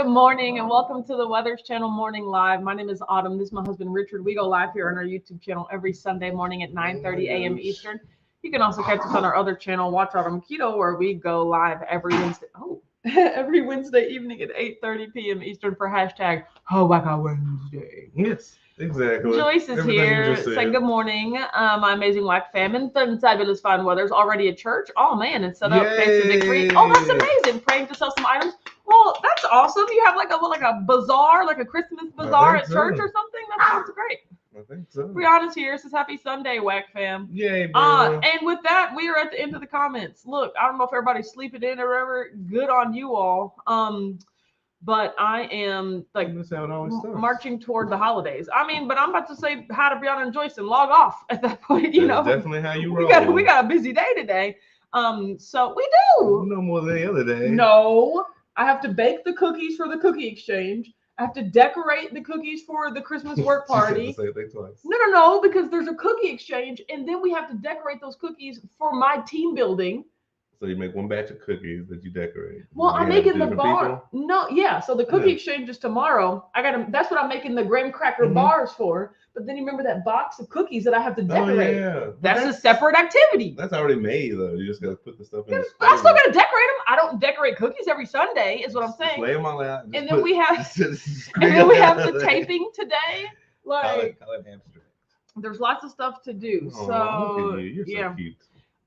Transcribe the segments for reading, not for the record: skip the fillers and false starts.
Good morning and welcome to the Weathers Channel Morning Live. My name is Autumn. This is my husband Richard. We go live here on our YouTube channel every Sunday morning at 9:30 a.m. Eastern. You can also catch us on our other channel, Watch Autumn Keto, where we go live every Wednesday. Every Wednesday evening at 8:30 p.m. Eastern for hashtag Hawaka Wednesday. Yes, exactly. Joyce is here. Say good morning, my amazing whack fam and fabulous fine weather's already at church. Oh man, it's set up face of victory. Oh, that's amazing. Praying to sell some items. Well, that's awesome. You have like a bazaar, like a Christmas bazaar at church or something. That sounds great. I think so. Brianna's here. Says happy Sunday, whack fam. Yay, bro. And with that, we are at the end of the comments. Look, I don't know if everybody's sleeping in or whatever. Good on you all. But I am like marching toward the holidays. I mean, but I'm about to say hi to Brianna and Joyce and log off at that point. You know, definitely how you roll. We got a busy day today. So we do. No more than the other day. No, I have to bake the cookies for the cookie exchange. I have to decorate the cookies for the Christmas work party. No, because there's a cookie exchange, and then we have to decorate those cookies for my team building. So you make one batch of cookies that you decorate. Well, I'm making the bar. People? No, yeah. So the cookie exchange is tomorrow. That's what I'm making the graham cracker bars for. But then you remember that box of cookies that I have to decorate. Oh, yeah. That's a separate activity. That's already made though. You just gotta put the stuff in. I still gotta decorate them. I don't decorate cookies every Sunday, is what I'm saying. Just lay them all out. And then we have the taping today. Like there's lots of stuff to do. So you're so cute.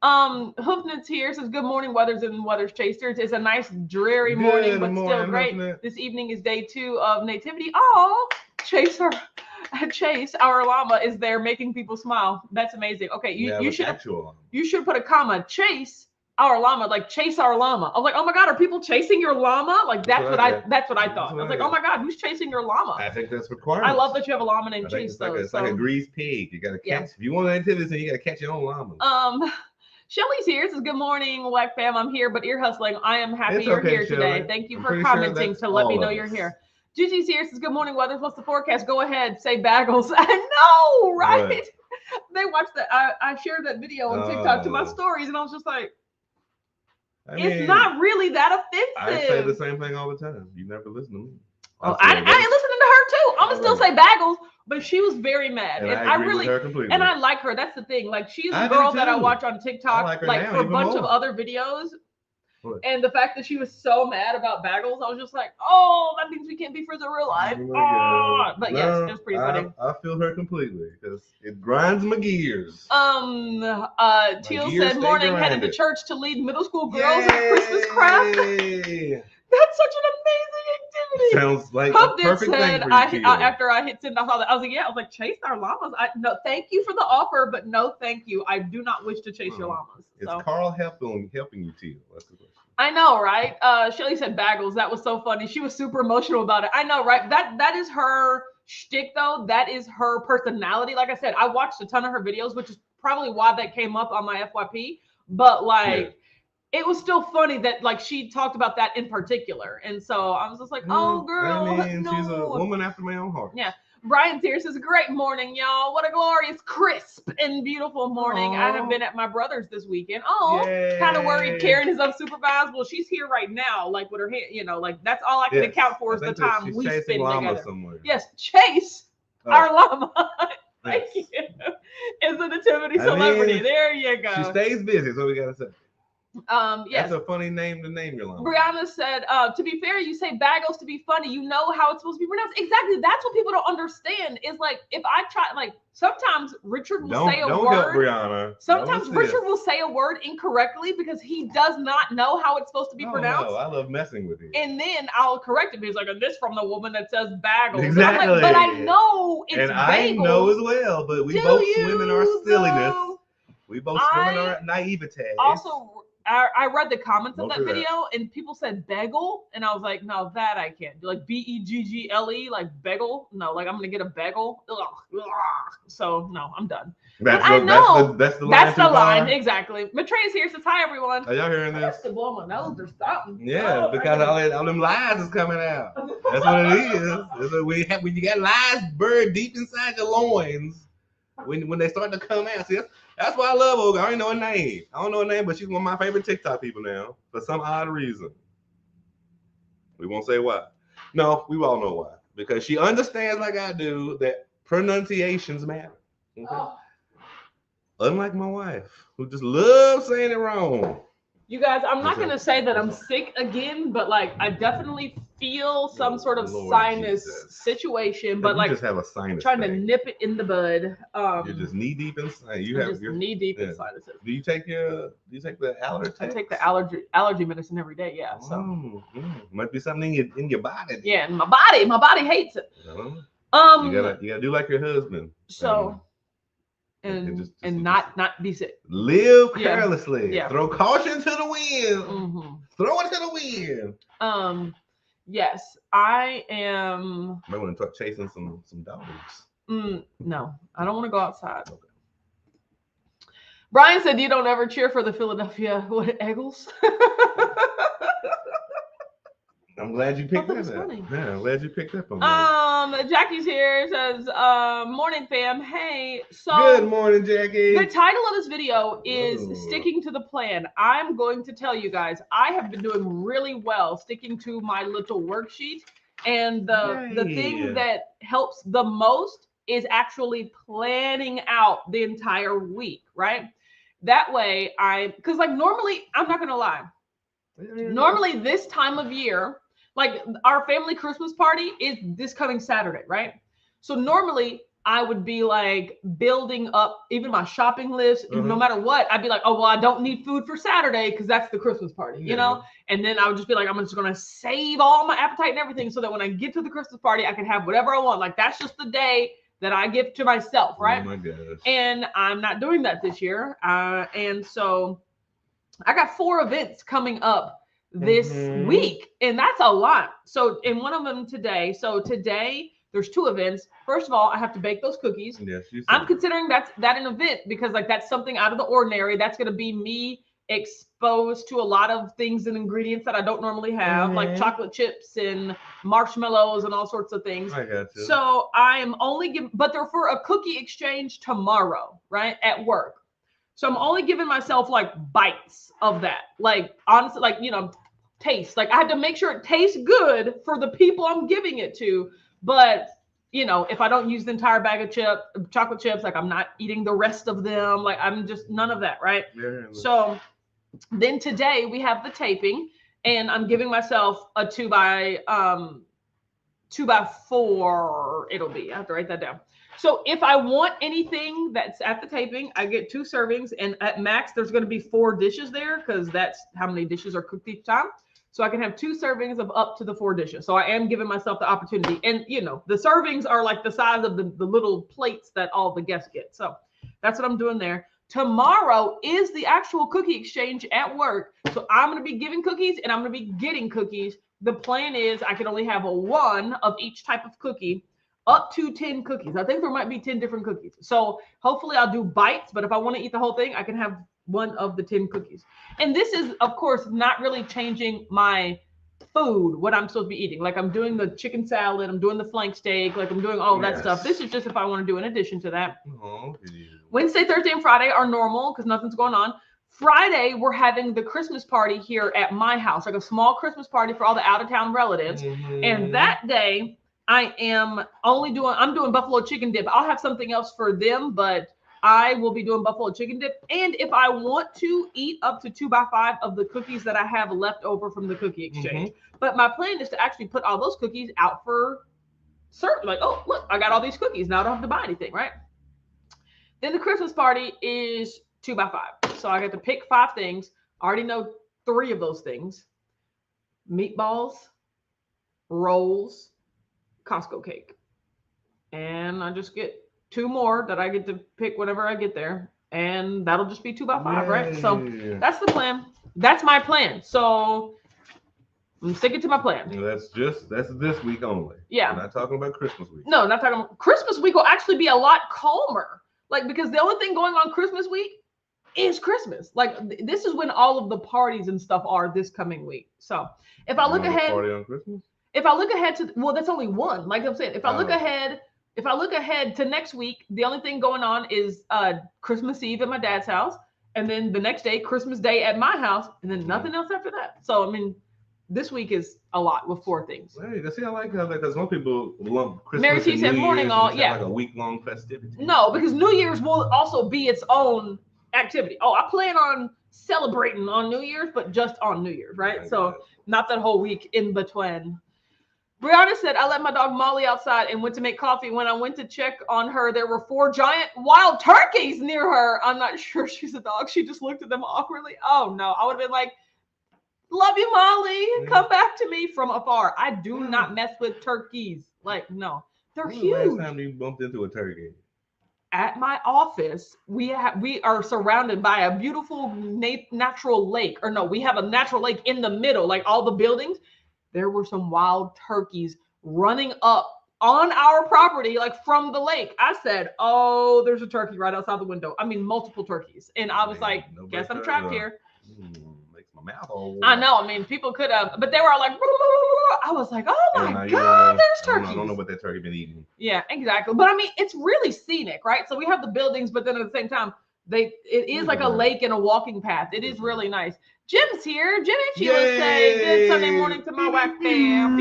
Hoofnut's here says good morning, Weathers and Weathers Chasers. It's a nice dreary morning, but still great. Hoofnut. This evening is day 2 of Nativity. Oh, Chase, our llama is there making people smile. That's amazing. Okay, you should put a comma. Chase our llama, like chase our llama. I was like, oh my God, are people chasing your llama? Like that's what I thought. I was like, oh my God, who's chasing your llama? I think that's required. I love that you have a llama named Chase though. It's like a greased pig. You gotta catch. If you want activities, then you gotta catch your own llama. Shelly's here. Says good morning, Whack fam. I'm here, but ear hustling. I am happy you're here today. Thank you for commenting to let me know you're here. Gigi's here. Says good morning, Weathers. What's the forecast? Go ahead, say bagels. I know, right? They watched that. I shared that video on TikTok to my stories, and I was just like, it's not really that offensive. I say the same thing all the time. You never listen to me. I ain't listening to her too. I'm gonna still say bagels, but she was very mad, and I really and I like her. That's the thing. Like she's a girl that I watch on TikTok, like for a bunch of other videos. What? And the fact that she was so mad about bagels, I was just like, oh, that means we can't be friends in real life. But no, yes, it was pretty funny. I feel her completely because it grinds my gears. Teal said, morning, headed to church to lead middle school girls in Christmas craft. That's such an amazing activity. Sounds like a perfect thing for you, after I hit send, I was like, I was like, chase our llamas. No, thank you for the offer, but no, thank you. I do not wish to chase your llamas. It's Carl helping you, Teal. That's the question. I know, right? Shelly said bagels. That was so funny. She was super emotional about it. I know, right? That is her shtick, though. That is her personality. Like I said, I watched a ton of her videos, which is probably why that came up on my FYP. But it was still funny that like she talked about that in particular. And so I was just like, oh, girl. I mean, she's a woman after my own heart. Yeah. Brian here says, great morning, y'all. What a glorious, crisp, and beautiful morning. I have been at my brother's this weekend. Oh, kind of worried Karen is unsupervised. Well, she's here right now, like with her hand, like that's all I can account for is the time we spend together. Somewhere. Yes, Chase, our llama. Thank you. Is a nativity celebrity. There you go. She stays busy, so we gotta say. Yes. That's a funny name to name your llama. Brianna said, to be fair, you say bagels to be funny. You know how it's supposed to be pronounced. Exactly. That's what people don't understand. Is like if I try, like sometimes Richard will say a word. Don't Brianna. Sometimes Richard will say a word incorrectly because he does not know how it's supposed to be pronounced. No, I love messing with you. And then I'll correct him. He's like, and this from the woman that says bagels. Exactly. Like, but I know it's and bagels. I know as well, but we both swim in our silliness. We both swim in our naivete. Also, I read the comments of that video and people said bagel, and I was like, no, that I can't do. Like BEGGLE, like bagel. No, like I'm gonna get a bagel. Ugh. So no, I'm done. That's the line. Exactly. Matreya's here says hi everyone. Are y'all hearing this? I have to blow my nose or something. Yeah, because all them lies is coming out. That's what it is. When you got lies buried deep inside your loins, when they start to come out. See, that's why I love Olga. I don't know her name. I don't know her name, but she's one of my favorite TikTok people now for some odd reason. We won't say why. No, we all know why. Because she understands, like I do, that pronunciations matter. Okay? Oh. Unlike my wife, who just loves saying it wrong. You guys, I'm not going to say that I'm sick again, but like I definitely feel some sort of sinus situation, but like just have a sinus trying to nip it in the bud. You're just knee deep in sinus. Knee deep in sinuses. Do you take the allergy? I take the allergy medicine every day. Yeah. So might be something in your body. Yeah, in my body hates it. You gotta do like your husband. So. And not be sick. Live carelessly. Yeah. Throw caution to the wind. Mm-hmm. Throw it to the wind. Yes, I am. Might want to start chasing some dogs. No, I don't want to go outside. Okay. Brian said you don't ever cheer for the Philadelphia Eagles. I'm glad you picked that up. Yeah, I'm glad you picked up on that. Jackie's here, says, morning fam. Hey, so good morning, Jackie. The title of this video is Sticking to the Plan. I'm going to tell you guys, I have been doing really well sticking to my little worksheet. And the thing that helps the most is actually planning out the entire week, right? That way because like normally, I'm not gonna lie. Normally this time of year, like our family Christmas party is this coming Saturday, right? So normally I would be like building up even my shopping list. Mm-hmm. No matter what, I'd be like, oh, well, I don't need food for Saturday because that's the Christmas party, you know? And then I would just be like, I'm just going to save all my appetite and everything so that when I get to the Christmas party, I can have whatever I want. Like that's just the day that I give to myself, right? Oh my gosh. And I'm not doing that this year. And so I got 4 events coming up this week, and that's a lot. So in one of them today, there's 2 events. First of all, I have to bake those cookies. Yes, I'm considering that an event because like that's something out of the ordinary. That's going to be me exposed to a lot of things and ingredients that I don't normally have, like chocolate chips and marshmallows and all sorts of things. I got you. So I am only giving, but they're for a cookie exchange tomorrow, right, at work. So I'm only giving myself like bites of that, like honestly, like, you know, taste. Like I had to make sure it tastes good for the people I'm giving it to. But, you know, if I don't use the entire bag of chocolate chips, like I'm not eating the rest of them. Like I'm just none of that, right? Yeah. So then today we have the taping, and I'm giving myself a 2x4. It'll be. I have to write that down. So if I want anything that's at the taping, I get 2 servings, and at max there's going to be 4 dishes there because that's how many dishes are cooked each time. So I can have 2 servings of up to the 4 dishes. So I am giving myself the opportunity. And, you know, the servings are like the size of the little plates that all the guests get. So that's what I'm doing there. Tomorrow is the actual cookie exchange at work. So I'm going to be giving cookies and I'm going to be getting cookies. The plan is I can only have 1 of each type of cookie, up to 10 cookies. I think there might be 10 different cookies. So hopefully I'll do bites, but if I want to eat the whole thing, I can have 1 of the 10 cookies. And this is, of course, not really changing my food, what I'm supposed to be eating. Like I'm doing the chicken salad, I'm doing the flank steak, like I'm doing all that stuff. This is just if I want to do in addition to that. Wednesday, Thursday, and Friday are normal because nothing's going on. Friday, we're having the Christmas party here at my house, like a small Christmas party for all the out-of-town relatives. And that day, I'm doing buffalo chicken dip. I'll have something else for them, but I will be doing buffalo chicken dip. And if I want to eat up to 2x5 of the cookies that I have left over from the cookie exchange. But my plan is to actually put all those cookies out for certain, like, oh, look, I got all these cookies. Now I don't have to buy anything, right? Then the Christmas party is 2x5. So I get to pick 5 things. I already know 3 of those things. Meatballs, rolls, Costco cake. And I just get 2 more that I get to pick whenever I get there. And that'll just be 2x5, right? So that's the plan. That's my plan. So I'm sticking to my plan. That's this week only. Yeah. We're not talking about Christmas week. No, not talking about Christmas week will actually be a lot calmer. Like, because the only thing going on Christmas week is Christmas. Like, this is when all of the parties and stuff are this coming week. So if I look ahead, party on Christmas? If I look ahead to, well, that's only one. Like I'm saying, if I look ahead to next week, the only thing going on is Christmas Eve at my dad's house, and then the next day, Christmas Day at my house, and then nothing else after that. So I mean, this week is a lot with 4 things. Hey, see, I like how because most people lump Christmas Mary T and said New morning Year's all, and yeah. like a week-long festivity. No, because New Year's will also be its own activity. Oh, I plan on celebrating on New Year's, but just on New Year's, right? So not that whole week in between. Brianna said, I let my dog Molly outside and went to make coffee. When I went to check on her, there were 4 giant wild turkeys near her. I'm not sure she's a dog. She just looked at them awkwardly. Oh, no. I would have been like, love you, Molly. Come back to me from afar. I do not mess with turkeys. Like, no. They're huge. When was the last time you bumped into a turkey? At my office, we are surrounded by a beautiful natural lake. Or no, we have a natural lake in the middle, like all the buildings. There were some wild turkeys running up on our property, like from the lake. I said, oh, there's a turkey right outside the window. I mean, multiple turkeys. And I was like, guess I'm trapped here. Makes my mouth all warm. I know. I mean, people could have, but they were all like, I was like, oh my God, there's turkeys. I don't know what that turkey been eating. Yeah, exactly. But I mean, it's really scenic, right? So we have the buildings, but then at the same time, it is like a lake and a walking path. It is really nice. Jim's here. Jim and Sheila say good Sunday morning to my wife fam.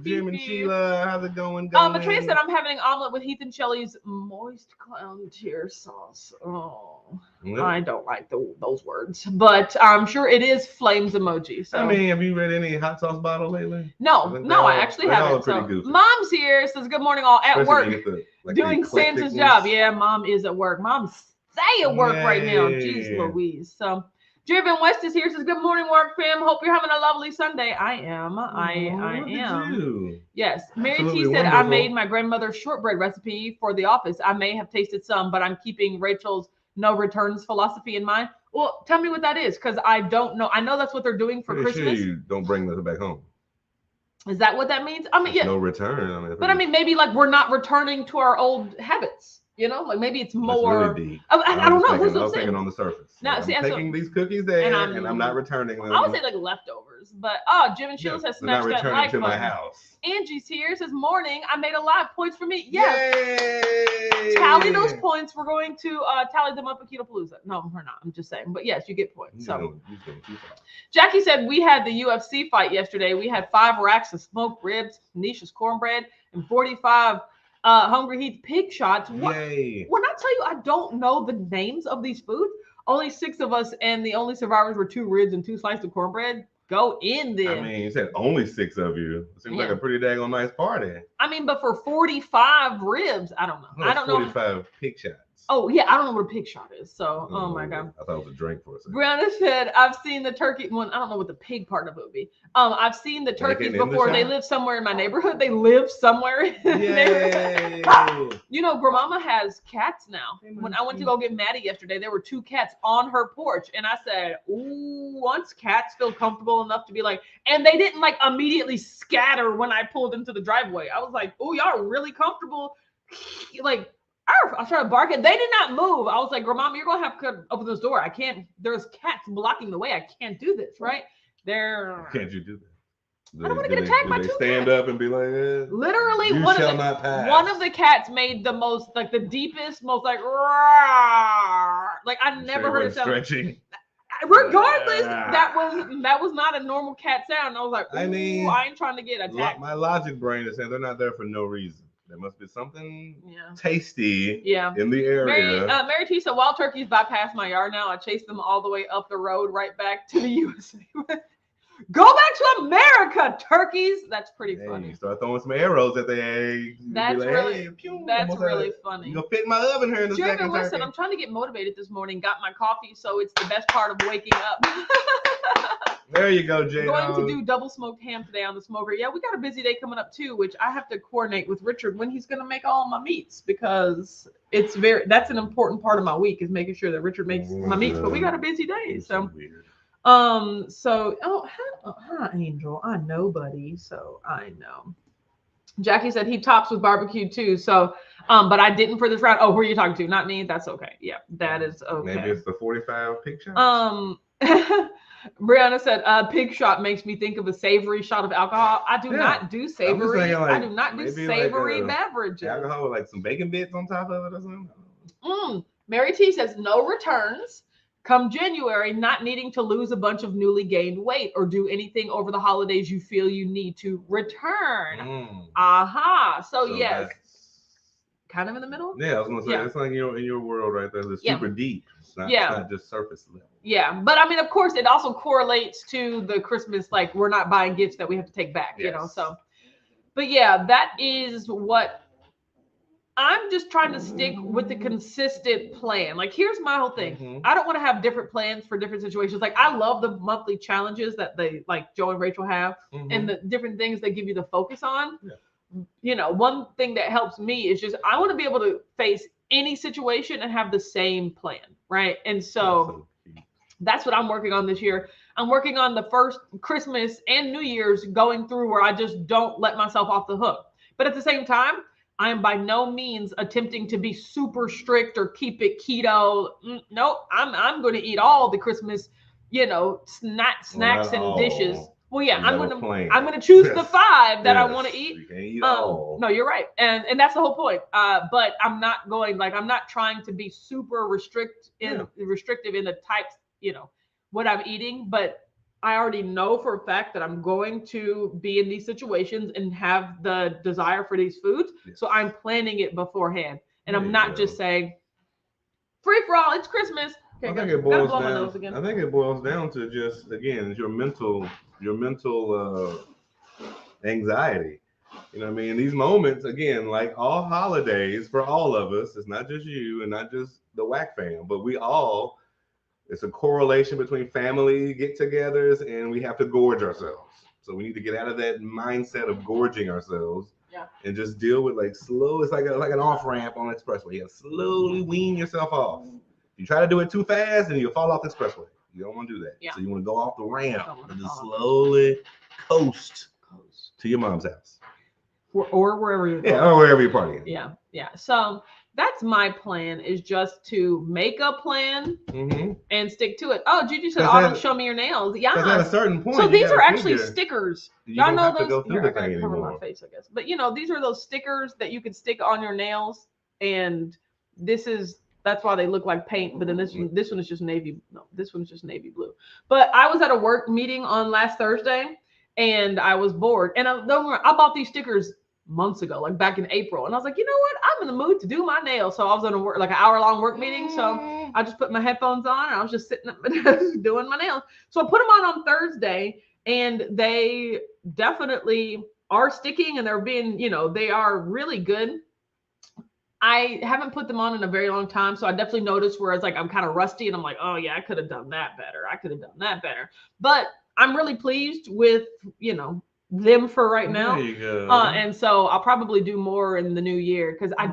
Jim and Sheila, how's it going? Matrina said I'm having an omelet with Heath and Shelley's moist clown tear sauce. Oh, I don't like those words, but I'm sure it is flames emoji. So I mean, have you read any hot sauce bottle lately? No, I actually haven't. So Mom's here. Says good morning all at work, doing Santa's job. Yeah, Mom is at work. Mom's stay at work right now. Jeez Louise. So Driven West is here. Says good morning, work fam. Hope you're having a lovely Sunday. I am. I am. Yes. Mary T said wonderful. I made my grandmother's shortbread recipe for the office. I may have tasted some, but I'm keeping Rachel's no returns philosophy in mind. Well, tell me what that is, because I don't know. I know that's what they're doing for Christmas. Sure you don't bring this back home. Is that what that means? I mean, yeah. No return. But I mean, maybe like we're not returning to our old habits. You know, like maybe it's more. That's really deep. I don't know. I was thinking on the surface. Now, I'm taking these cookies there, and I'm not returning them. I would say like leftovers, but Jim and Sheila says smash that like to button. My house. Angie's here. Says morning. I made a live points for me. Yes. Yay! Tally those points. We're going to tally them up at Keto-palooza. No, we're not. I'm just saying. But yes, you get points. So Jackie said we had the UFC fight yesterday. We had 5 racks of smoked ribs, Nisha's cornbread, and 45. Hungry Heat pig shots. Yay. When I tell you I don't know the names of these foods, only 6 of us, and the only survivors were 2 ribs and 2 slices of cornbread. Go in there. I mean, you said only 6 of you. It seems like a pretty daggone nice party. I mean, but for 45 ribs, I don't know. I don't 45 know. 45 pig shots. Oh, yeah, I don't know what a pig shot is. So, oh my God. I thought it was a drink for a second. Brianna said, I've seen the turkey. Well, I don't know what the pig part of it would be. I've seen the turkeys before. They live somewhere in my neighborhood. They live somewhere in the neighborhood. You know, Grandmama has cats now. When I went to go get Maddie yesterday, there were 2 cats on her porch. And I said, ooh, once cats feel comfortable enough to be like, and they didn't like immediately scatter when I pulled into the driveway. I was like, ooh, y'all are really comfortable. Like, I started barking. They did not move. I was like, Grandma, you're going to have to open this door. I can't. There's cats blocking the way. I can't do this, right? Can't you do that? I don't want to get attacked by 2 stand cats. Up and be like, literally, one of the cats made the most, like the deepest, most like, like I never heard it sound. Stretching. Regardless, that was not a normal cat sound. I was like, I mean, I ain't trying to get attacked. My logic brain is saying they're not there for no reason. There must be something tasty in the area. Mary T said, wild turkeys bypass my yard now. I chased them all the way up the road right back to the USA. Go back to America, turkeys. That's pretty funny. You start throwing some arrows at the egg. That's like, really, that's really funny. You're going to fit in my oven here in a second. Listen, I'm trying to get motivated this morning. Got my coffee, so it's the best part of waking up. There you go, Jay. Going to do double smoked ham today on the smoker. Yeah, we got a busy day coming up too, which I have to coordinate with Richard when he's going to make all my meats, because that's an important part of my week is making sure that Richard makes my meats. But we got a busy day, so hi Angel, I know, buddy. So I know. Jackie said he tops with barbecue too. So, but I didn't for this round. Oh, who are you talking to? Not me. That's okay. Yeah, that is okay. Maybe it's the 45 pig shots. Brianna said, pig shot makes me think of a savory shot of alcohol. I do not do savory. I do not do savory beverages. Alcohol with like some bacon bits on top of it or something. Mary T says no returns. come January, not needing to lose a bunch of newly gained weight or do anything over the holidays you feel you need to return. So yes, kind of in the middle. Yeah, I was gonna say it's like in your world right there. It's super deep. It's not just surface level. Yeah, but I mean, of course, it also correlates to the Christmas, like we're not buying gifts that we have to take back, you know. So, but yeah, that is what I'm just trying to stick with the consistent plan. Like, here's my whole thing. I don't want to have different plans for different situations. Like, I love the monthly challenges that they, like Joe and Rachel have, and the different things they give you the focus on. You know, one thing that helps me is just I want to be able to face any situation and have the same plan, right? And so that's what I'm working on this year. I'm working on the first Christmas and New Year's going through where I just don't let myself off the hook. But at the same time, I am by no means attempting to be super strict or keep it keto. Nope, I'm going to eat all the Christmas, you know, snacks and dishes. Well, yeah, I'm gonna choose the 5 that I want to eat. You can't eat all. No, you're right, and that's the whole point. But I'm not trying to be super restrictive in the types, you know, what I'm eating. But I already know for a fact that I'm going to be in these situations and have the desire for these foods. So I'm planning it beforehand, and I'm not just saying free for all. It's Christmas. Okay, I think it boils down to just, again, your mental anxiety. You know what I mean? These moments, again, like all holidays for all of us, it's not just you and not just the WAC fam, but it's a correlation between family get-togethers, and we have to gorge ourselves. So we need to get out of that mindset of gorging ourselves and just deal with slow. It's like an off-ramp on the expressway. You have to slowly wean yourself off. You try to do it too fast and you'll fall off the expressway. You don't want to do that. So you want to go off the ramp and just slowly coast to your mom's house. Or wherever you're going. Yeah, or wherever you're partying. Yeah. So that's my plan, is just to make a plan and stick to it. Oh, Gigi said, Autumn, show me your nails. Yeah. At a certain point. So these are actually stickers. Y'all know those? Here, I gotta cover my face, I guess. But you know, these are those stickers that you can stick on your nails, and that's why they look like paint, but then this one is just navy. No, this one is just navy blue. But I was at a work meeting on last Thursday, and I was bored. And I bought these stickers months ago, like back in April. And I was like, you know what? I'm in the mood to do my nails. So I was on an hour-long work meeting. So I just put my headphones on, and I was just sitting up doing my nails. So I put them on Thursday, and they definitely are sticking, and they're being, you know, they are really good. I haven't put them on in a very long time, so I definitely noticed where it's like I'm kind of rusty, and I'm like, oh yeah, I could have done that better. But I'm really pleased with, you know, them for right now. There you go. And so I'll probably do more in the new year, because I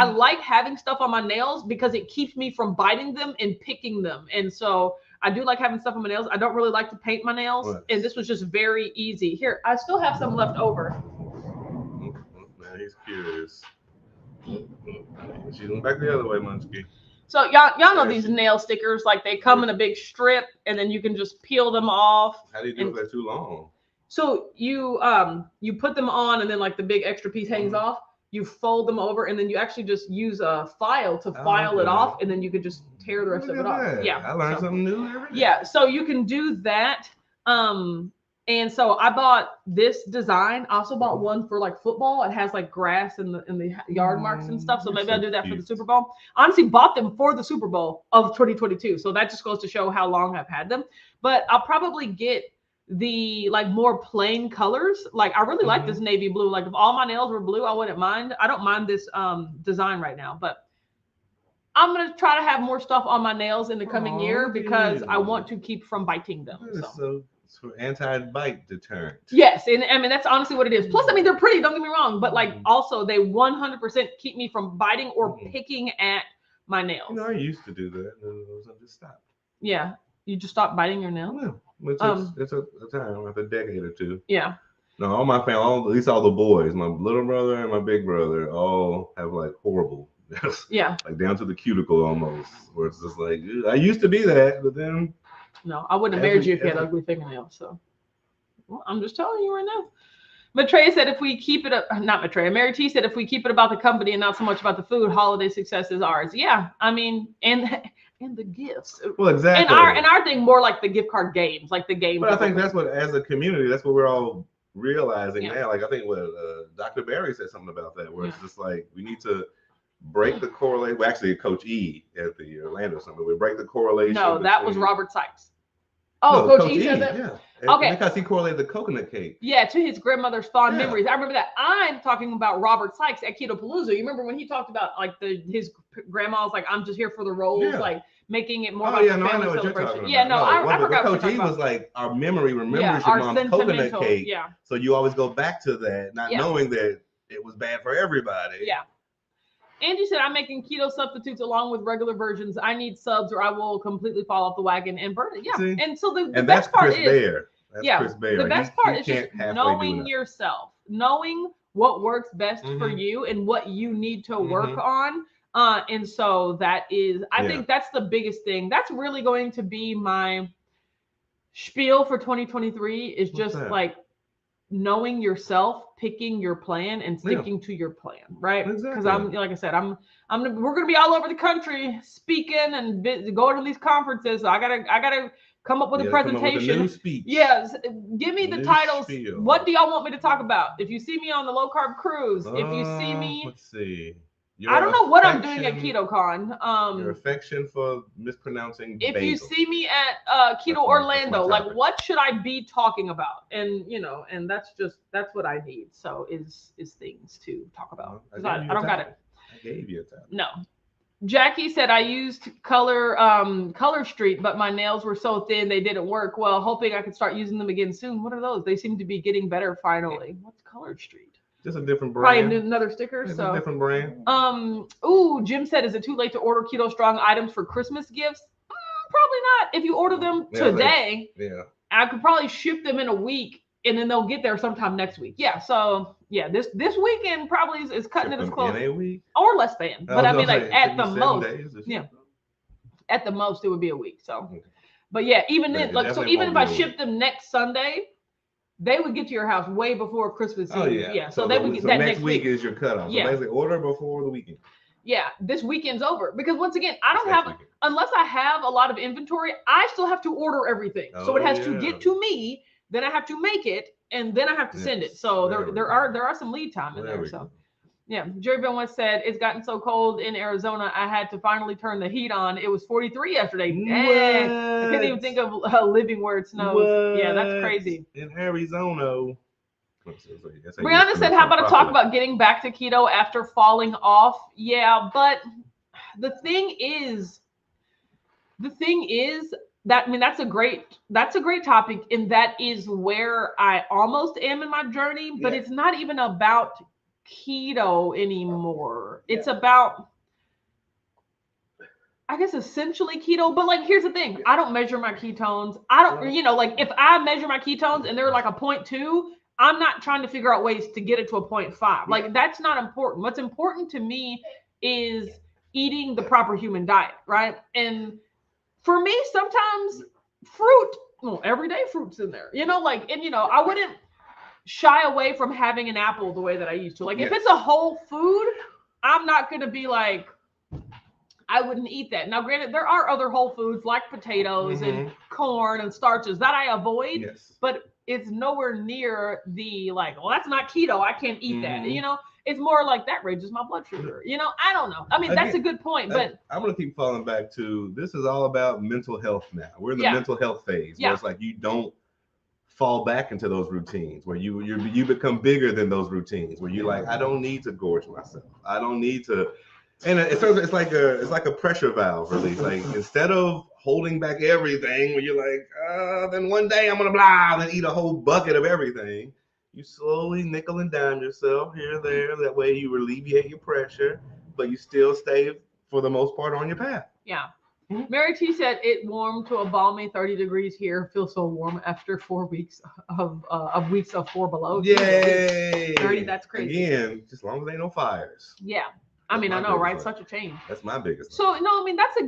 like having stuff on my nails because it keeps me from biting them and picking them. And so I do like having stuff on my nails. I don't really like to paint my nails, and this was just very easy. Here, I still have some left over. Now he's curious. She's going back the other way, Munchkie. So y'all know these nail stickers, like they come in a big strip, and then you can just peel them off. How do you do it if they're too long? So you put them on, and then like the big extra piece hangs off. You fold them over, and then you actually just use a file to file it off, and then you could just tear the rest of it off. Yeah, I learned something new every day. Yeah, so you can do that. And so I bought this design. I also bought one for like football. It has like grass in the yard marks and stuff. So maybe I'll do that for the Super Bowl. I honestly bought them for the Super Bowl of 2022. So that just goes to show how long I've had them. But I'll probably get the like more plain colors. Like I really like this navy blue. Like if all my nails were blue, I wouldn't mind. I don't mind this design right now, but I'm going to try to have more stuff on my nails in the coming year because I want to keep from biting them. So for anti-bite deterrent. Yes, and I mean that's honestly what it is. Plus, I mean they're pretty. Don't get me wrong, but like also they 100% keep me from biting or picking at my nails. You know, I used to do that, and I just stopped. Yeah, you just stopped biting your nails. Yeah, it's a time, like a decade or two. Yeah. No, all my family, at least all the boys, my little brother and my big brother, all have like horrible. Yeah. Like down to the cuticle almost, where it's just like I used to be that, but then. No, I wouldn't have married you if you had ugly fingernails. So, well, I'm just telling you right now. Maitreya said if we keep it, not Maitreya, Mary T said if we keep it about the company and not so much about the food, holiday success is ours. Yeah, I mean, and the gifts. Well, exactly. And our thing more like the gift card games, like the games. But I think that's what, as a community, that's what we're all realizing now. Like I think what Dr. Barry said something about that, where it's just like we need to break the correlation. Well, actually, Coach E at the Orlando Summit, we break the correlation. No, that was Robert Sykes. Oh, no, Coach E said that? Yeah. Okay. Because he correlated the coconut cake. Yeah, to his grandmother's fond memories. I remember that. I'm talking about Robert Sykes at Keto Palooza. You remember when he talked about like his grandma's like, I'm just here for the rolls, like making it more about the family celebration. Yeah, no, I forgot what Coach E was like, our memory remembers your mom's coconut cake. Yeah. So you always go back to that, not knowing that it was bad for everybody. Yeah. Angie said, I'm making keto substitutes along with regular versions. I need subs or I will completely fall off the wagon and burn it. Yeah. See? And so the best part is, the best part is just knowing yourself, knowing what works best for you and what you need to work on. And so that is, I think that's the biggest thing. That's really going to be my spiel for 2023 is just like knowing yourself, picking your plan and sticking to your plan, right? Because I'm, like I said, we're going to be all over the country speaking and going to these conferences. So I gotta come up with a presentation. Come up with a new speech. Yes. Give me the titles. Spiel. What do y'all want me to talk about? If you see me on the low carb cruise, if you see me, let's see. I don't know what I'm doing at KetoCon. Your affection for mispronouncing if basil. You see me at Keto Orlando, like what should I be talking about? And and that's what I need. So is things to talk about. I don't got it. I gave you a time. No. Jackie said I used Color Street, but my nails were so thin they didn't work. Well, hoping I could start using them again soon. What are those? They seem to be getting better finally. What's Color Street? Just a different brand. Probably another sticker. It's a different brand. Jim said, is it too late to order Keto Strong items for Christmas gifts? Probably not. If you order them today, I could probably ship them in a week and then they'll get there sometime next week. Yeah. So this weekend probably is cutting it as close. In a week? Or less than. But I mean, like at the most. At the most, it would be a week. So, but yeah, even then, like, so even if I ship them next Sunday, they would get to your house way before Christmas Eve. Oh, yeah. So they would get that next week. Is your cutoff. So basically order before the weekend. Yeah, this weekend's over. Because once again, I don't have, unless I have a lot of inventory, I still have to order everything. So it has to get to me, then I have to make it, and then I have to send it. So there are some lead time in there. So yeah, Jerry Bill once said, it's gotten so cold in Arizona, I had to finally turn the heat on. It was 43 yesterday. Dang. I couldn't even think of living where it snows. What? Yeah, that's crazy. In Arizona. Brianna said, how about to talk about getting back to keto after falling off? Yeah, but the thing is that, I mean, that's a great topic. And that is where I almost am in my journey, but it's not even about keto anymore. It's about, I guess, essentially keto. But like, here's the thing. I don't measure my ketones. I don't, like if I measure my ketones and they're like a 0.2, I'm not trying to figure out ways to get it to a 0.5. Like that's not important. What's important to me is eating the proper human diet, right? And for me, sometimes fruit, everyday fruit's in there, like, and I wouldn't shy away from having an apple the way that I used to. Like if it's a whole food, I'm not going to be like, I wouldn't eat that. Now, granted, there are other whole foods like potatoes and corn and starches that I avoid, but it's nowhere near the like, well, that's not keto. I can't eat that. It's more like that raises my blood sugar. I don't know. I mean, that's a good point, but I'm going to keep falling back to, this is all about mental health now. We're in the mental health phase where it's like, you don't fall back into those routines where you become bigger than those routines where you're like, I don't need to gorge myself. I don't need to. And it's like a pressure valve release. Like instead of holding back everything where you're like, then one day I'm going to blah and eat a whole bucket of everything. You slowly nickel and dime yourself here and there. That way you alleviate your pressure, but you still stay for the most part on your path. Yeah. Mary T said it warmed to a balmy 30 degrees here. Feels so warm after 4 weeks of weeks of 4 below. Yay! 30, that's crazy. Again, just as long as there ain't no fires. Yeah. I mean, I know, right? Such a change. That's my biggest. So no, I mean, that's a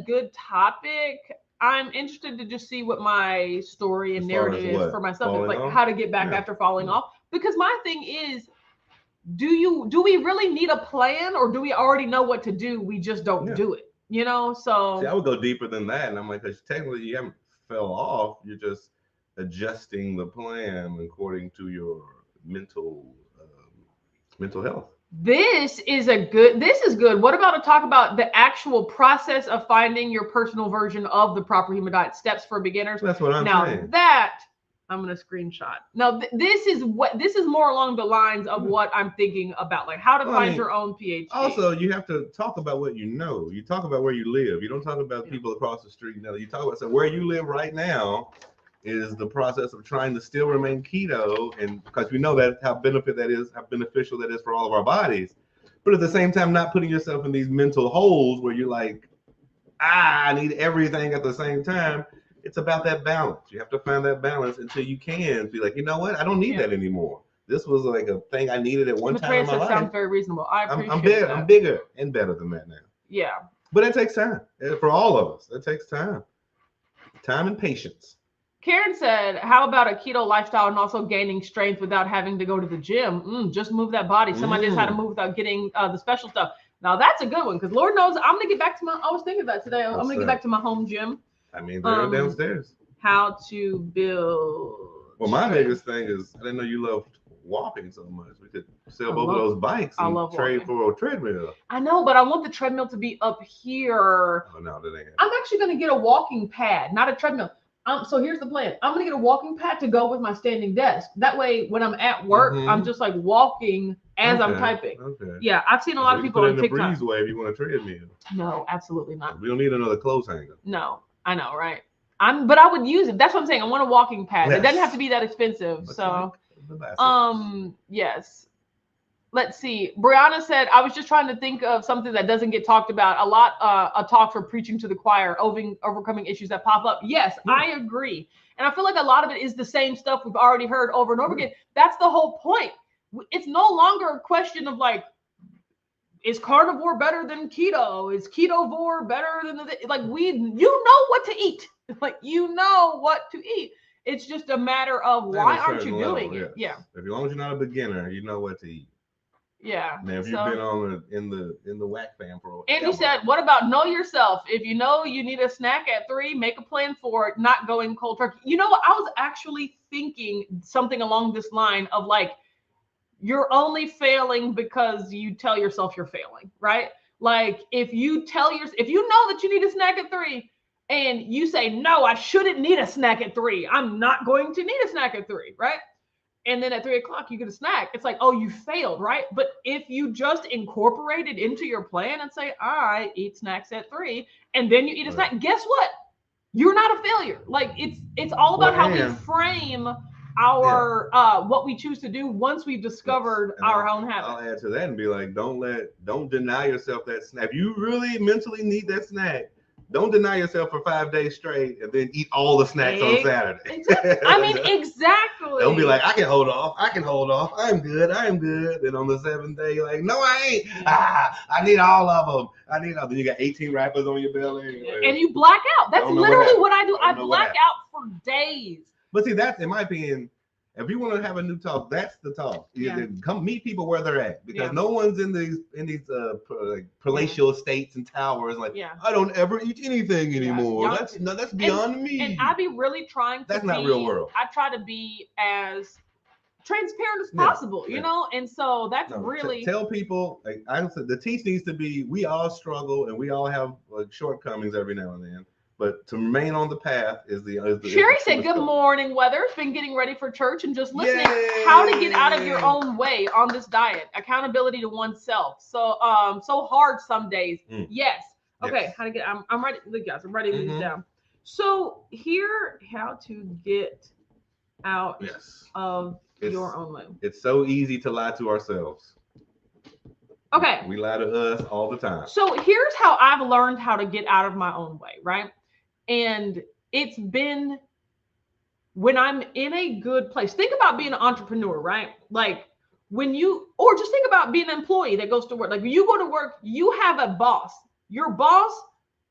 good topic. I'm interested to just see what my story and narrative is for myself. It's like how to get back after falling off. Because my thing is, do we really need a plan, or do we already know what to do? We just don't do it. You know, so see, I would go deeper than that, and I'm like, because technically you haven't fell off. You're just adjusting the plan according to your mental health. This is good. What about to talk about the actual process of finding your personal version of the proper human diet, steps for beginners? That's what I'm saying. Now that I'm going to screenshot. Now this is more along the lines of what I'm thinking about, like how to find your own PhD. Also, you have to talk about what you know. You talk about where you live. You don't talk about people across the street. You talk about where you live right now is the process of trying to still remain keto, and because we know that how beneficial that is for all of our bodies, but at the same time not putting yourself in these mental holes where you're like, I need everything at the same time. It's about that balance. You have to find that balance until you can be like, you know what, I don't need that anymore. This was like a thing I needed at one time in my life. Sounds very reasonable. I'm bigger and better than that now. Yeah, but it takes time for all of us. It takes time and patience. Karen said, how about a keto lifestyle and also gaining strength without having to go to the gym? Just move that body. Somebody just had to move without getting the special stuff. Now, that's a good one, because Lord knows I'm going to get back to I was thinking about today. I'm going to get back to my home gym. I mean, they're downstairs. How to build. Well, my biggest thing is, I didn't know you loved walking so much. We could sell both of those bikes and trade for a treadmill. I know, but I want the treadmill to be up here. Oh, no, that ain't. I'm actually going to get a walking pad, not a treadmill. So here's the plan. I'm going to get a walking pad to go with my standing desk. That way, when I'm at work, I'm just like walking as I'm typing. Okay. Yeah, I've seen a lot of people on TikTok. Put it in the breezeway if you want a treadmill. No, absolutely not. We don't need another clothes hanger. No, I know, right? But I would use it. That's what I'm saying. I want a walking pad. Yes. It doesn't have to be that expensive. So, yes. Let's see. Brianna said, I was just trying to think of something that doesn't get talked about a lot. A talk for preaching to the choir, overcoming issues that pop up. Yes, I agree. And I feel like a lot of it is the same stuff we've already heard over and over again. That's the whole point. It's no longer a question of like, is carnivore better than keto? Is ketovore better than you know what to eat. Like, you know what to eat. It's just a matter of why aren't you doing it? Yeah. As long as you're not a beginner, you know what to eat. Yeah. Now, if you've been on in the whack fam for Andy said, what about know yourself? If you know you need a snack at 3, make a plan for it, not going cold turkey. You know what? I was actually thinking something along this line of like, you're only failing because you tell yourself you're failing, right? Like if you know that you need a snack at 3 and you say, no, I shouldn't need a snack at 3. I'm not going to need a snack at 3, right? And then at 3 o'clock, you get a snack. It's like, oh, you failed, right? But if you just incorporate it into your plan and say, I eat snacks at 3, and then you eat a snack, guess what? You're not a failure. Like it's all about how we frame our what we choose to do once we've discovered our own habits. I'll add to that and be like, don't deny yourself that snack. If you really mentally need that snack, don't deny yourself for 5 days straight and then eat all the snacks on Saturday. Exactly. I mean, exactly. Don't be like, I can hold off. I'm good. And on the 7th day, you're like, no, I ain't. I need all of them. Then you got 18 wrappers on your belly. And you black out. That's literally what I do. I black out for days. But see, that's, in my opinion, if you want to have a new talk, that's the talk. Come meet people where they're at, because no one's in these palatial estates and towers. Like, I don't ever eat anything anymore. That's beyond me. And I be really trying to. That's not real world. I try to be as transparent as possible, you know. And so that's really tell people. Like I said, the teach needs to be. We all struggle and we all have shortcomings every now and then. But to remain on the path is the. Sherry said, "Good morning, Weathers. Been getting ready for church and just listening. How to get out of your own way on this diet? Accountability to oneself. So hard some days. Yes. Okay. Yes. How to get? I'm writing. Look, guys, I'm writing these down. So here, how to get out of your own way. It's so easy to lie to ourselves. Okay. We lie to us all the time. So here's how I've learned how to get out of my own way, right? And it's been when I'm in a good place. Think about being an entrepreneur, right? Like or just think about being an employee that goes to work. Like when you go to work, you have a boss. Your boss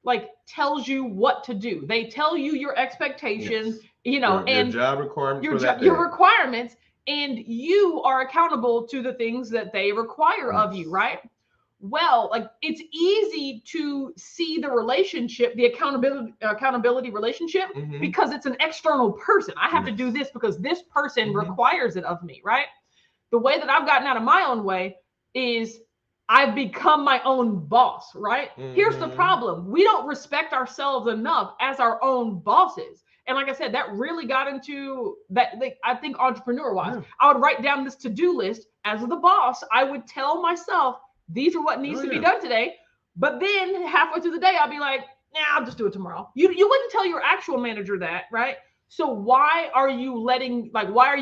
like tells you what to do. They tell you your expectations, yes. And your job requirements your requirements, and you are accountable to the things that they require of you, right? Well, like it's easy to see the relationship, the accountability relationship, because it's an external person. I have to do this because this person requires it of me, right? The way that I've gotten out of my own way is I've become my own boss, right? Here's the problem. We don't respect ourselves enough as our own bosses. And like I said, that really got into that. Like, I think entrepreneur-wise, I would write down this to-do list as the boss. I would tell myself, these are what needs to be done today. But then halfway through the day, I'll be like, I'll just do it tomorrow. You wouldn't tell your actual manager that, right? So why are you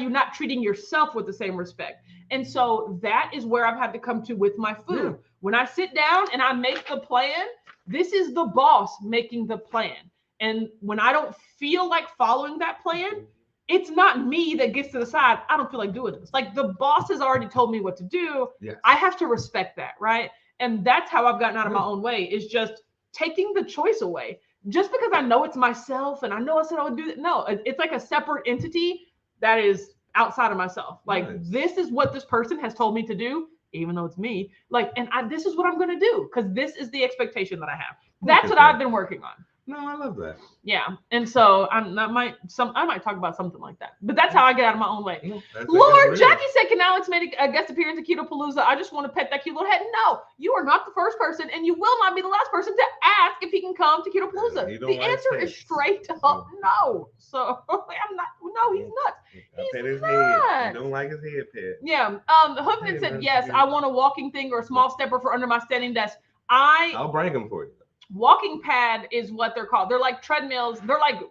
not treating yourself with the same respect? And so that is where I've had to come to with my food. When I sit down and I make the plan, this is the boss making the plan. And when I don't feel like following that plan, it's not me that gets to decide, I don't feel like doing this. Like the boss has already told me what to do. Yes. I have to respect that, right? And that's how I've gotten out of my own way, is just taking the choice away. Just because I know it's myself and I know I said I would do that. No, it's like a separate entity that is outside of myself. Like this is what this person has told me to do, even though it's me. Like, and this is what I'm going to do because this is the expectation that I have. That's what I've been working on. No, I love that. Yeah, and so I might talk about something like that. But that's how I get out of my own way. Lord, Jackie said, "Can Alex make a guest appearance at Keto Palooza? I just want to pet that cute little head." No, you are not the first person, and you will not be the last person to ask if he can come to Keto Palooza. The answer is straight up no. So I'm not. No, he's not. He's not. You don't like his head pet. Yeah. Hookman said, "Yes, I want a walking thing or a small stepper for under my standing desk." I'll bring them for you. Walking pad is what they're called. They're like treadmills. They're like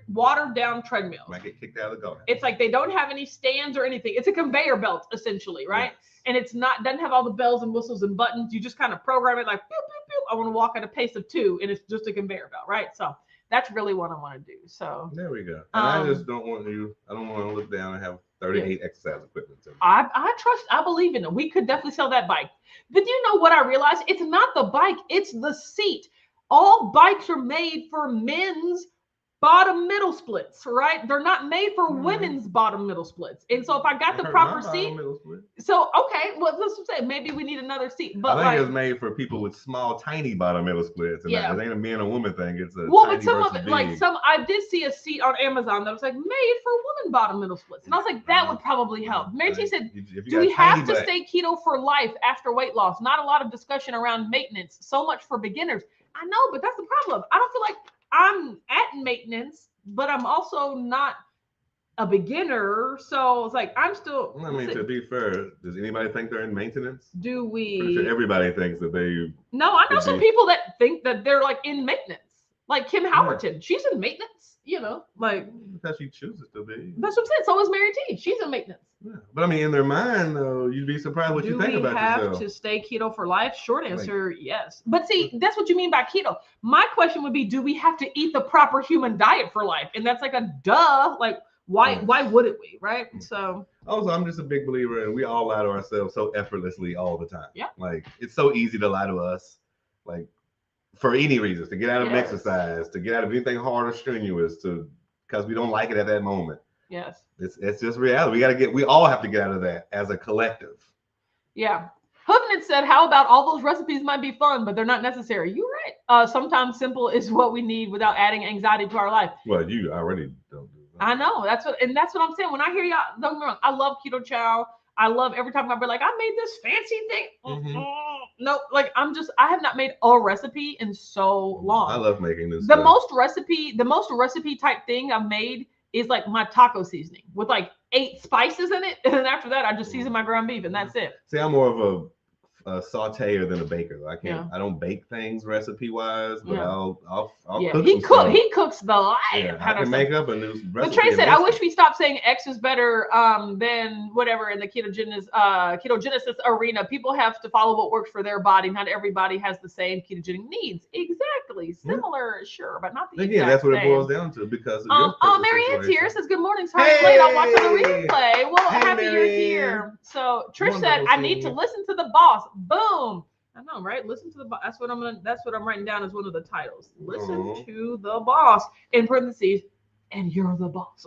watered down treadmills. Might get kicked out of the garden. It's like they don't have any stands or anything. It's a conveyor belt essentially, right? Yes. And it's doesn't have all the bells and whistles and buttons. You just kind of program it like, boop, boop, boop. I want to walk at a pace of 2, and it's just a conveyor belt, right? So that's really what I want to do. So there we go. And I just don't want you. I don't want to look down and have 38 exercise equipment. I believe in it. We could definitely sell that bike. But you know what I realized? It's not the bike, it's the seat. All bikes are made for men's bottom middle splits, right? They're not made for women's bottom middle splits. And so if I got the proper seat, so okay, well, let's say maybe we need another seat. But I think it's made for people with small, tiny bottom middle splits. And it ain't a man or woman thing. It's a but some of it, I did see a seat on Amazon that was like made for women bottom middle splits, and I was like, that would probably help. Mary T said, "Do we have to stay keto for life after weight loss? Not a lot of discussion around maintenance. So much for beginners." I know, but that's the problem. I don't feel like I'm at maintenance, but I'm also not a beginner. So it's like I'm still. I mean, to be fair, does anybody think they're in maintenance? Do we? I'm sure everybody thinks that they. No, I know some people that think that they're like in maintenance, like Kim Howerton. She's in maintenance. Because she chooses to be. That's what I'm saying. So is Mary T. She's in maintenance. Yeah. But I mean, in their mind, though, you'd be surprised what you think about yourself. Do we have to stay keto for life? Short answer, yes. But see, that's what you mean by keto. My question would be, do we have to eat the proper human diet for life? And that's like a duh. Like, why wouldn't we, right? So. Also, I'm just a big believer, and we all lie to ourselves so effortlessly all the time. Yeah. Like, it's so easy to lie to us. Like, for any reasons, to get out of exercise, to get out of anything hard or strenuous, because we don't like it at that moment. Yes. It's just reality. We all have to get out of that as a collective. Yeah. Hoofnit said, how about all those recipes might be fun, but they're not necessary? You're right. Sometimes simple is what we need without adding anxiety to our life. Well, you already don't do that. I know. That's what I'm saying. When I hear y'all, don't get me wrong, I love keto chow. I love every time I be like, I made this fancy thing. No, like I have not made a recipe in so long. I love making this. The most recipe type thing I've made is like my taco seasoning with like 8 spices in it. And then after that, I just season my ground beef and that's it. See, I'm more of a sauteer than a baker. I don't bake things recipe wise, but I'll cook. He cooks the life. Yeah, I can make up a new recipe. But Trey said, I wish we stopped saying X is better than whatever in the ketogenesis arena. People have to follow what works for their body. Not everybody has the same ketogenic needs. Exactly. Similar, sure, but not the exact that's what it boils down to because of your Marianne's here says, good morning. Sorry, late. I'll watch on the replay. Well, happy you're here. So Trish said, I need to listen to the boss. Boom. I know, right? Listen to the boss. That's what I'm writing down as one of the titles. Listen to the boss, in parentheses, and you're the boss.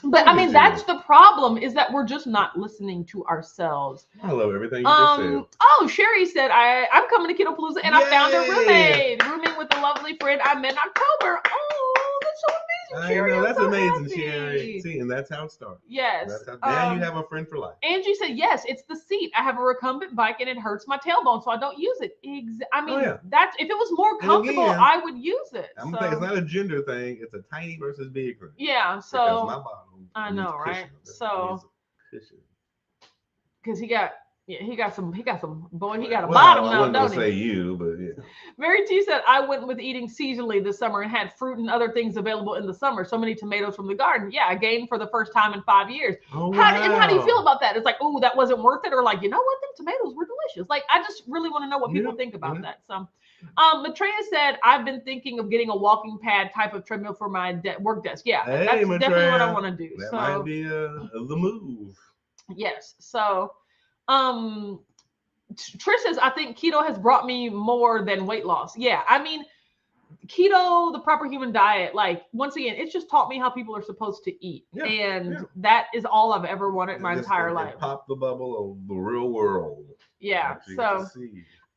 But I mean, that's the problem, is that we're just not listening to ourselves. I love everything you just said. Oh, Sherry said, I'm coming to Keto Palooza, and I found a roommate with a lovely friend I met in October. Oh, that's so amazing, Sherry. I know, that's so amazing, happy. Sherry. See, and that's how it starts. Yes. Now you have a friend for life. Angie said, yes, it's the seat. I have a recumbent bike and it hurts my tailbone, so I don't use it. That's, if it was more comfortable, I would use it. I'm gonna say, it's not a gender thing. It's a tiny versus big thing. Yeah, so because my bottom, I know, right? So because he got some boy, he got a bottom now, I wasn't don't gonna say you, but yeah. Mary T said, I went with eating seasonally this summer and had fruit and other things available in the summer. So many tomatoes from the garden. Yeah, I gained for the first time in 5 years. Oh, how do you feel about that? It's like, oh, that wasn't worth it, or like, you know what, them tomatoes were delicious. Like, I just really want to know what people think about that. So Matreya said, I've been thinking of getting a walking pad type of treadmill for my work desk. Yeah, that's definitely what I want to do. That might be the move. Yes. So Trish says, I think keto has brought me more than weight loss. Yeah, I mean, keto, the proper human diet, like, once again, it's just taught me how people are supposed to eat. That is all I've ever wanted my entire life. Pop the bubble of the real world. Yeah. So,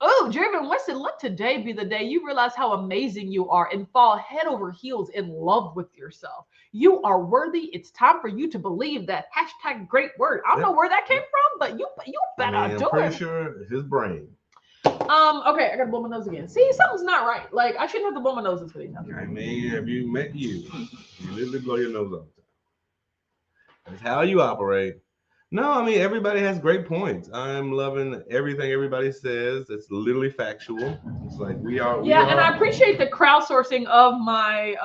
oh, Jeremy Weston, let today be the day you realize how amazing you are and fall head over heels in love with yourself. You are worthy. It's time for you to believe that. # great word. I don't know where that came from, but you better do it. I'm pretty sure it's his brain. Okay, I gotta blow my nose again. See, something's not right. Like, I shouldn't have to blow my nose this week. I mean, have you met you literally blow your nose all the time. That's how you operate. No, I mean, everybody has great points. I'm loving everything everybody says. It's literally factual. It's like and I appreciate the crowdsourcing of my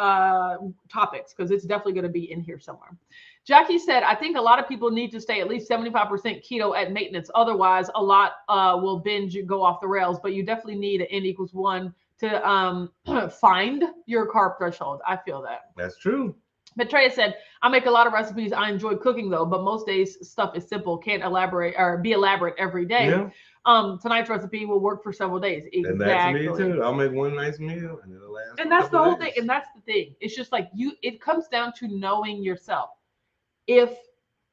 topics, because it's definitely going to be in here somewhere. Jackie said, I think a lot of people need to stay at least 75% keto at maintenance. Otherwise, a lot will binge, go off the rails. But you definitely need an N=1 to find your carb threshold. I feel that. That's true. Matreya said, I make a lot of recipes. I enjoy cooking, though, but most days stuff is simple. Can't elaborate or be elaborate every day. Yeah. Tonight's recipe will work for several days. Exactly. And that's me too. I'll make one nice meal and it'll last. And that's the whole thing. And that's the thing. It's just like it comes down to knowing yourself. If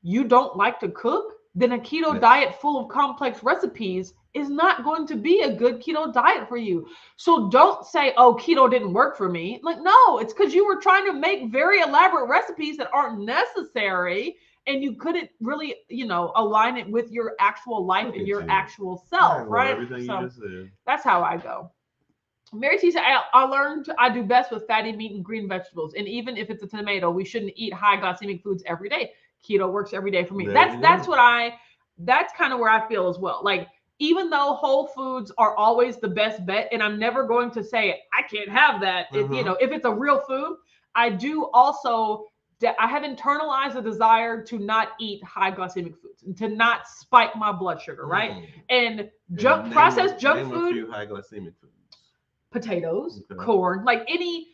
you don't like to cook, then a keto diet full of complex recipes is not going to be a good keto diet for you. So don't say, oh, keto didn't work for me. Like, no, it's because you were trying to make very elaborate recipes that aren't necessary, and you couldn't really, align it with your actual life and your actual self, right? Everything you just said. That's how I go. Mary T said, I learned I do best with fatty meat and green vegetables. And even if it's a tomato, we shouldn't eat high glycemic foods every day. Keto works every day for me. That's kind of where I feel as well. Like, even though whole foods are always the best bet, and I'm never going to say I can't have that, if it's a real food, I do also, I have internalized a desire to not eat high glycemic foods and to not spike my blood sugar, right? And processed junk food, a few high glycemic foods. Potatoes, corn, like any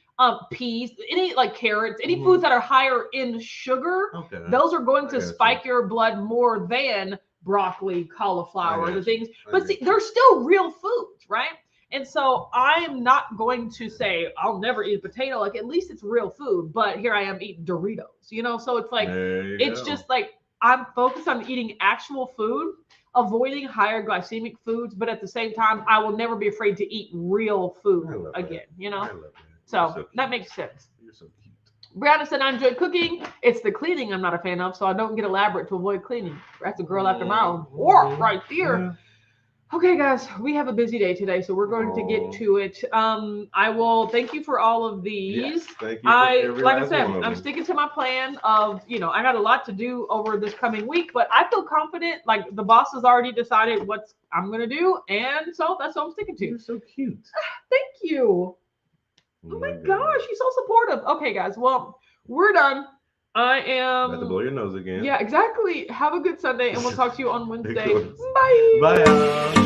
peas, any like carrots, any foods that are higher in sugar, those are going to spike your blood more than broccoli, cauliflower, the things. But see, they're still real foods, right? And so I'm not going to say I'll never eat a potato. Like, at least it's real food. But here I am eating Doritos, So it's like, just like, I'm focused on eating actual food, avoiding higher glycemic foods. But at the same time, I will never be afraid to eat real food again, I love that. So that makes sense. You're so cute. Brianna said, I enjoy cooking. It's the cleaning I'm not a fan of, so I don't get elaborate to avoid cleaning. That's a girl after my own. Or right there. Yeah. Okay, guys, we have a busy day today, so we're going to get to it. I will thank you for all of these. Yes, thank you. Like I said, I'm sticking to my plan of, I got a lot to do over this coming week, but I feel confident. Like, the boss has already decided what I'm going to do, and so that's what I'm sticking to. You're so cute. Thank you. Oh my gosh, she's so supportive. Okay, guys, well, we're done. I am about to blow your nose again. Yeah, exactly. Have a good Sunday, and we'll talk to you on Wednesday. Bye. Bye.